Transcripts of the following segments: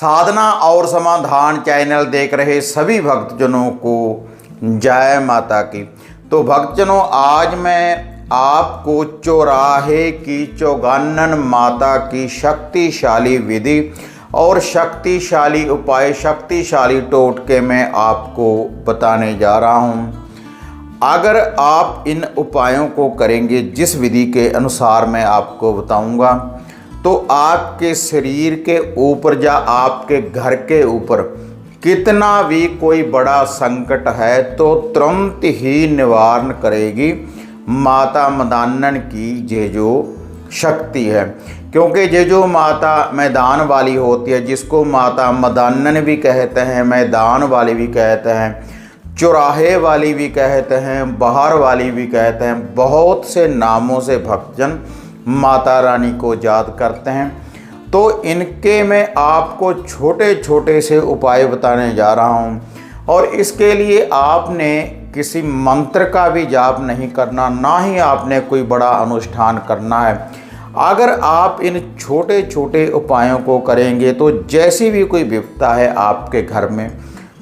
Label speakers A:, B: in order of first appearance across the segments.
A: साधना और समाधान चैनल देख रहे सभी भक्तजनों को जय माता की। तो भक्तजनों, आज मैं आपको चौराहे की चौगानन माता की शक्तिशाली विधि और शक्तिशाली उपाय, शक्तिशाली टोटके में आपको बताने जा रहा हूँ। अगर आप इन उपायों को करेंगे जिस विधि के अनुसार मैं आपको बताऊंगा, तो आपके शरीर के ऊपर या आपके घर के ऊपर कितना भी कोई बड़ा संकट है तो तुरंत ही निवारण करेगी माता मदान्नन की ये जो शक्ति है। क्योंकि ये जो माता मैदान वाली होती है, जिसको माता मदान्नन भी कहते हैं, मैदान वाली भी कहते हैं, चौराहे वाली भी कहते हैं, बाहर वाली भी कहते हैं, बहुत से नामों से भक्तजन माता रानी को याद करते हैं। तो इनके मैं आपको छोटे छोटे से उपाय बताने जा रहा हूँ, और इसके लिए आपने किसी मंत्र का भी जाप नहीं करना, ना ही आपने कोई बड़ा अनुष्ठान करना है। अगर आप इन छोटे छोटे उपायों को करेंगे तो जैसी भी कोई विपदा है आपके घर में,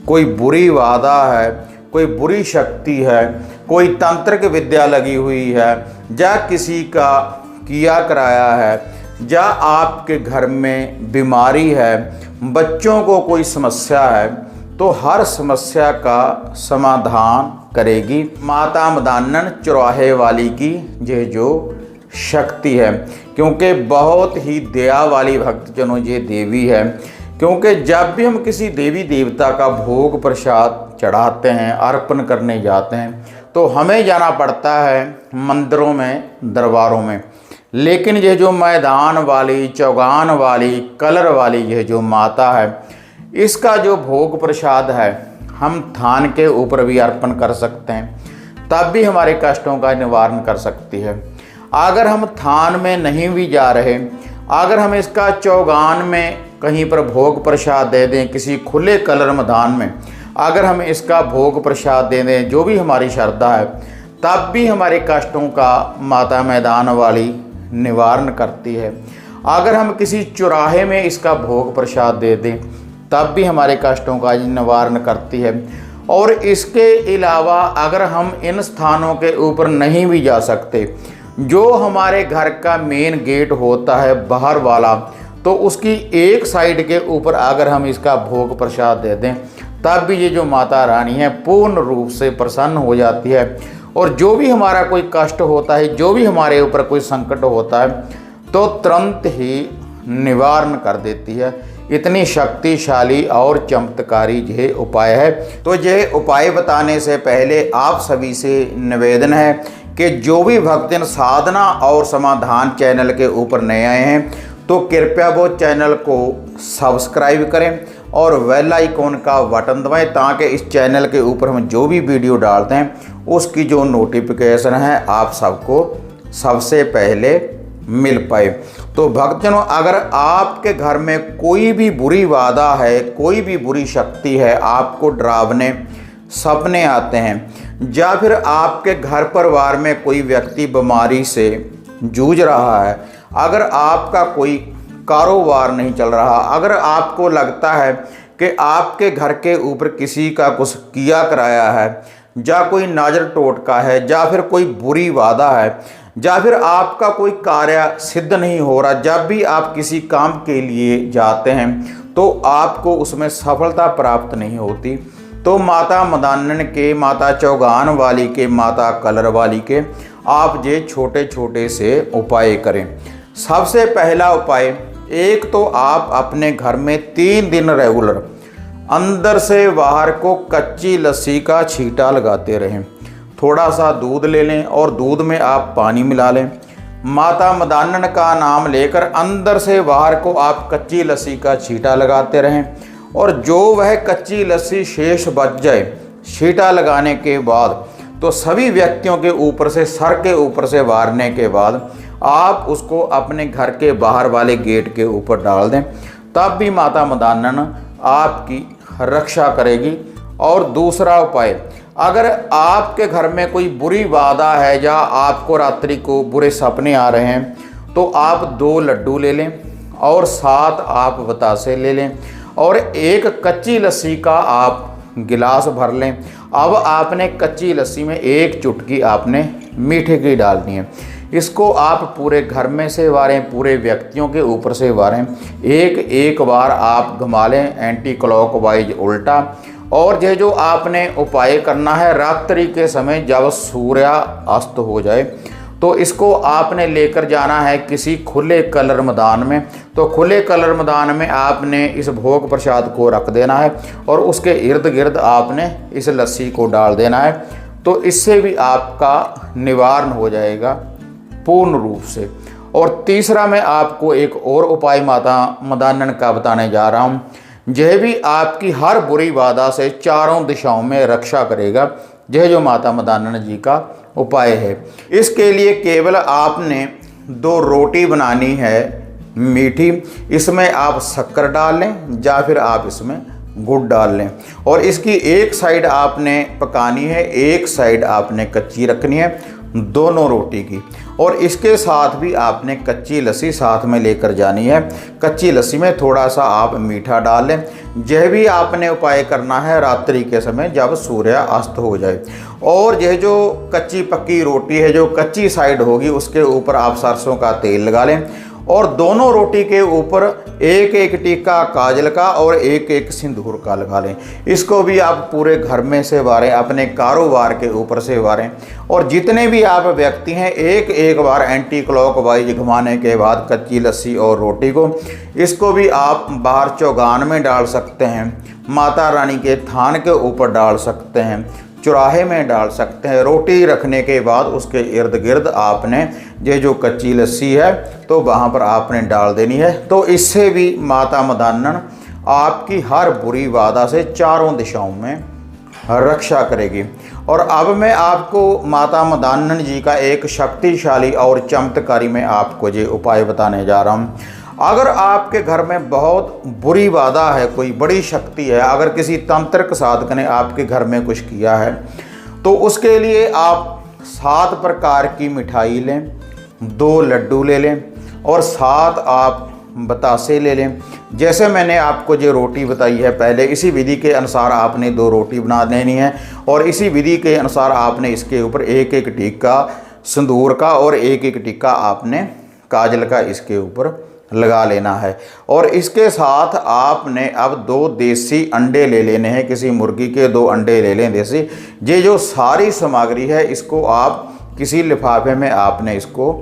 A: कोई बुरी बाधा है, कोई बुरी शक्ति है, कोई तंत्रिक विद्या लगी हुई है, या किसी का किया कराया है, या आपके घर में बीमारी है, बच्चों को कोई समस्या है, तो हर समस्या का समाधान करेगी माता मदान्नन चौराहे वाली की ये जो शक्ति है। क्योंकि बहुत ही दया वाली भक्तजनों ये देवी है। क्योंकि जब भी हम किसी देवी देवता का भोग प्रसाद चढ़ाते हैं, अर्पण करने जाते हैं, तो हमें जाना पड़ता है मंदिरों में, दरबारों में। लेकिन ये जो मैदान वाली, चौगान वाली, कलर वाली ये जो माता है, इसका जो भोग प्रसाद है हम थान के ऊपर भी अर्पण कर सकते हैं, तब भी हमारे कष्टों का निवारण कर सकती है। अगर हम थान में नहीं भी जा रहे, अगर हम इसका चौगान में कहीं पर भोग प्रसाद दे दें, किसी खुले कलर मैदान में अगर हम इसका भोग प्रसाद दे दें, जो भी हमारी श्रद्धा है, तब भी हमारे कष्टों का माता मैदान वाली निवारण करती है। अगर हम किसी चौराहे में इसका भोग प्रसाद दे दें, तब भी हमारे कष्टों का निवारण करती है। और इसके अलावा अगर हम इन स्थानों के ऊपर नहीं भी जा सकते, जो हमारे घर का मेन गेट होता है बाहर वाला, तो उसकी एक साइड के ऊपर अगर हम इसका भोग प्रसाद दे दें, तब भी ये जो माता रानी है पूर्ण रूप से प्रसन्न हो जाती है। और जो भी हमारा कोई कष्ट होता है, जो भी हमारे ऊपर कोई संकट होता है, तो तुरंत ही निवारण कर देती है। इतनी शक्तिशाली और चमत्कारी ये उपाय है। तो ये उपाय बताने से पहले आप सभी से निवेदन है कि जो भी भक्तजन साधना और समाधान चैनल के ऊपर नए आए हैं, तो कृपया वो चैनल को सब्सक्राइब करें और बेल आइकॉन का बटन दबाएं, ताकि इस चैनल के ऊपर हम जो भी वीडियो डालते हैं उसकी जो नोटिफिकेशन है आप सबको सबसे पहले मिल पाए। तो भक्तजनों, अगर आपके घर में कोई भी बुरी बाधा है, कोई भी बुरी शक्ति है, आपको डरावने सपने आते हैं, या फिर आपके घर परिवार में कोई व्यक्ति बीमारी से जूझ रहा है, अगर आपका कोई कारोबार नहीं चल रहा, अगर आपको लगता है कि आपके घर के ऊपर किसी का कुछ किया कराया है, या कोई नाजर टोटका है, या फिर कोई बुरी बाधा है, या फिर आपका कोई कार्य सिद्ध नहीं हो रहा, जब भी आप किसी काम के लिए जाते हैं तो आपको उसमें सफलता प्राप्त नहीं होती, तो माता मदान्नन के, माता चौगान वाली के, माता कलर वाली के आप ये छोटे छोटे से उपाय करें। सबसे पहला उपाय, एक तो आप अपने घर में 3 दिन रेगुलर अंदर से बाहर को कच्ची लस्सी का छींटा लगाते रहें। थोड़ा सा दूध ले लें और दूध में आप पानी मिला लें, माता मदान्नन का नाम लेकर अंदर से बाहर को आप कच्ची लस्सी का छींटा लगाते रहें। और जो वह कच्ची लस्सी शेष बच जाए छींटा लगाने के बाद, तो सभी व्यक्तियों के ऊपर से, सर के ऊपर से वारने के बाद आप उसको अपने घर के बाहर वाले गेट के ऊपर डाल दें, तब भी माता मदान्नन आपकी रक्षा करेगी। और दूसरा उपाय, अगर आपके घर में कोई बुरी बाधा है या आपको रात्रि को बुरे सपने आ रहे हैं, तो आप 2 लड्डू ले लें और 7 आप बतासे ले लें और एक कच्ची लस्सी का आप गिलास भर लें। अब आपने कच्ची लस्सी में एक चुटकी आपने मीठे की डालनी है। इसको आप पूरे घर में से वारें, पूरे व्यक्तियों के ऊपर से वारें। एक एक बार आप घुमा लें एंटी क्लॉकवाइज उल्टा। और ये जो आपने उपाय करना है रात्रि के समय जब सूर्य अस्त हो जाए, तो इसको आपने लेकर जाना है किसी खुले कलर मैदान में। तो खुले कलर मैदान में आपने इस भोग प्रसाद को रख देना है और उसके इर्द गिर्द आपने इस लस्सी को डाल देना है। तो इससे भी आपका निवारण हो जाएगा पूर्ण रूप से। और तीसरा मैं आपको एक और उपाय माता मदानन का बताने जा रहा हूँ। यह भी आपकी हर बुरी बाधा से चारों दिशाओं में रक्षा करेगा। यह जो माता मदानन जी का उपाय है, इसके लिए केवल आपने 2 रोटी बनानी है मीठी। इसमें आप शक्कर डाल लें या फिर आप इसमें गुड़ डाल लें और इसकी एक साइड आपने पकानी है, एक साइड आपने कच्ची रखनी है, दोनों रोटी की। और इसके साथ भी आपने कच्ची लस्सी साथ में लेकर जानी है। कच्ची लस्सी में थोड़ा सा आप मीठा डाल लें। यह भी आपने उपाय करना है रात्रि के समय जब सूर्य अस्त हो जाए। और यह जो कच्ची पक्की रोटी है, जो कच्ची साइड होगी, उसके ऊपर आप सरसों का तेल लगा लें और दोनों रोटी के ऊपर एक एक टीका काजल का और एक एक सिंदूर का लगा लें। इसको भी आप पूरे घर में से वारें, अपने कारोबार के ऊपर से वारें। और जितने भी आप व्यक्ति हैं एक एक बार एंटी क्लॉकवाइज घुमाने के बाद कच्ची लस्सी और रोटी को, इसको भी आप बाहर चौगान में डाल सकते हैं, माता रानी के थान के ऊपर डाल सकते हैं, चौराहे में डाल सकते हैं। रोटी रखने के बाद उसके इर्द गिर्द आपने ये जो कच्ची लस्सी है तो वहाँ पर आपने डाल देनी है। तो इससे भी माता मदानन आपकी हर बुरी बाधा से चारों दिशाओं में रक्षा करेगी। और अब मैं आपको माता मदानन जी का एक शक्तिशाली और चमत्कारी मैं आपको ये उपाय बताने जा रहा हूँ। अगर आपके घर में बहुत बुरी बाधा है, कोई बड़ी शक्ति है, अगर किसी तंत्रिक साधक ने आपके घर में कुछ किया है, तो उसके लिए आप 7 प्रकार की मिठाई लें, 2 लड्डू ले लें और 7 आप बतासे ले लें। जैसे मैंने आपको जो रोटी बताई है पहले, इसी विधि के अनुसार आपने 2 रोटी बना लेनी है और इसी विधि के अनुसार आपने इसके ऊपर एक एक टीका सिंदूर का और एक एक टीका आपने काजल का इसके ऊपर लगा लेना है। और इसके साथ आपने अब 2 देसी अंडे ले लेने हैं, किसी मुर्गी के 2 अंडे ले लें देसी। ये जो सारी सामग्री है इसको आप किसी लिफाफे में आपने इसको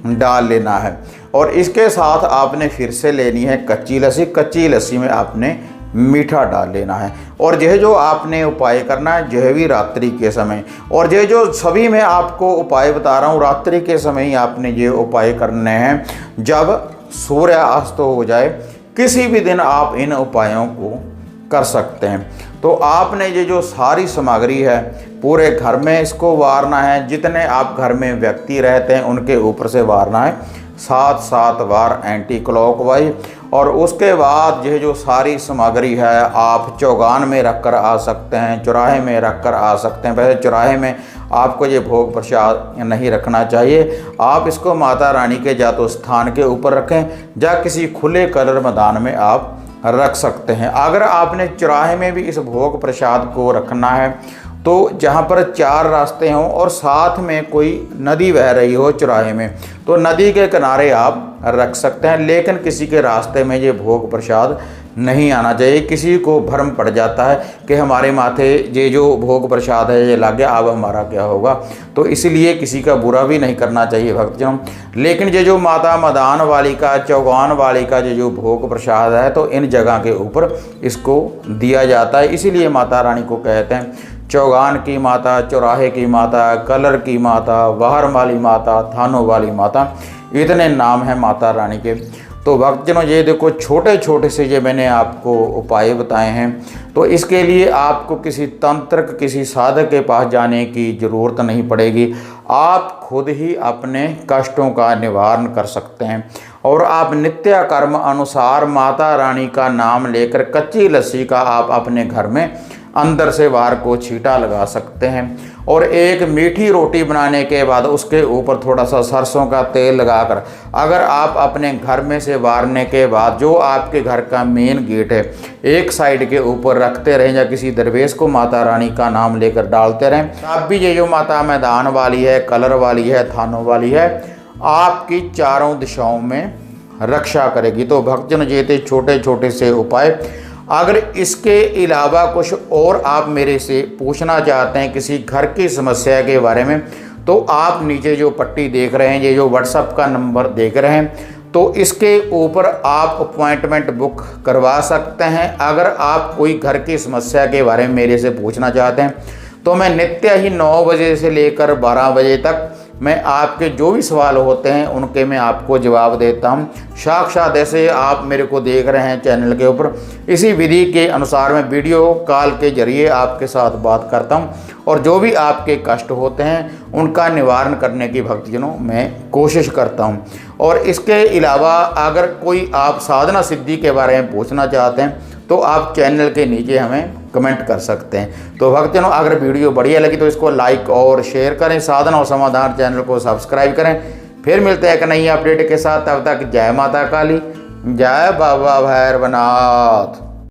A: डाल लेना है। और इसके साथ आपने फिर से लेनी है कच्ची लस्सी। कच्ची लस्सी में आपने मीठा डाल लेना है। और यह जो आपने उपाय करना है यह भी रात्रि के समय, और यह जो सभी मैं आपको उपाय बता रहा हूँ रात्रि के समय ही आपने ये उपाय करने हैं जब सूर्य अस्त हो जाए। किसी भी दिन आप इन उपायों को कर सकते हैं। तो आपने ये जो सारी सामग्री है पूरे घर में इसको वारना है। जितने आप घर में व्यक्ति रहते हैं उनके ऊपर से वारना है 7 बार एंटी क्लॉकवाइज। और उसके बाद यह जो सारी सामग्री है आप चौगान में रख कर आ सकते हैं, चौराहे में रख कर आ सकते हैं। वैसे चौराहे में आपको ये भोग प्रसाद नहीं रखना चाहिए। आप इसको माता रानी के या तो स्थान के ऊपर रखें या किसी खुले कलर मैदान में आप रख सकते हैं। अगर आपने चौराहे में भी इस भोग प्रसाद को रखना है तो जहाँ पर 4 रास्ते हों और साथ में कोई नदी बह रही हो चौराहे में, तो नदी के किनारे आप रख सकते हैं। लेकिन किसी के रास्ते में ये भोग प्रसाद नहीं आना चाहिए। किसी को भ्रम पड़ जाता है कि हमारे माथे ये जो भोग प्रसाद है ये लग गया, अब हमारा क्या होगा। तो इसलिए किसी का बुरा भी नहीं करना चाहिए भक्तजनों। लेकिन ये जो माता मदान वाली का, चौगान वाली का ये जो भोग प्रसाद है तो इन जगह के ऊपर इसको दिया जाता है। इसीलिए माता रानी को कहते हैं चौगान की माता, चौराहे की माता, कलर की माता, बाहर वाली माता, थानों वाली माता, इतने नाम हैं माता रानी के। तो भक्तजनों ये देखो छोटे छोटे से ये मैंने आपको उपाय बताए हैं। तो इसके लिए आपको किसी तंत्रक, किसी साधक के पास जाने की ज़रूरत नहीं पड़ेगी। आप खुद ही अपने कष्टों का निवारण कर सकते हैं। और आप नित्य कर्म अनुसार माता रानी का नाम लेकर कच्ची लस्सी का आप अपने घर में अंदर से बाहर को छींटा लगा सकते हैं। और एक मीठी रोटी बनाने के बाद उसके ऊपर थोड़ा सा सरसों का तेल लगाकर अगर आप अपने घर में से वारने के बाद जो आपके घर का मेन गेट है एक साइड के ऊपर रखते रहें या किसी दरवेश को माता रानी का नाम लेकर डालते रहें, तब भी ये जो माता मैदान वाली है, कलर वाली है, थानों वाली है, आपकी चारों दिशाओं में रक्षा करेगी। तो भक्तजन ये थे छोटे छोटे से उपाय। अगर इसके अलावा कुछ और आप मेरे से पूछना चाहते हैं किसी घर की समस्या के बारे में, तो आप नीचे जो पट्टी देख रहे हैं, ये जो व्हाट्सएप का नंबर देख रहे हैं, तो इसके ऊपर आप अपॉइंटमेंट बुक करवा सकते हैं। अगर आप कोई घर की समस्या के बारे में मेरे से पूछना चाहते हैं तो मैं नित्य ही 9 बजे से लेकर 12 बजे तक मैं आपके जो भी सवाल होते हैं उनके मैं आपको जवाब देता हूं। साक्षात ऐसे आप मेरे को देख रहे हैं चैनल के ऊपर, इसी विधि के अनुसार मैं वीडियो कॉल के जरिए आपके साथ बात करता हूं और जो भी आपके कष्ट होते हैं उनका निवारण करने की भक्तजनों मैं कोशिश करता हूं। और इसके अलावा अगर कोई आप साधना सिद्धि के बारे में पूछना चाहते हैं तो आप चैनल के नीचे हमें कमेंट कर सकते हैं। तो भक्तजनों अगर वीडियो बढ़िया लगी तो इसको लाइक और शेयर करें, साधना और समाधान चैनल को सब्सक्राइब करें। फिर मिलते हैं एक नई अपडेट के साथ, तब तक जय माता काली, जय बाबा भैरवनाथ।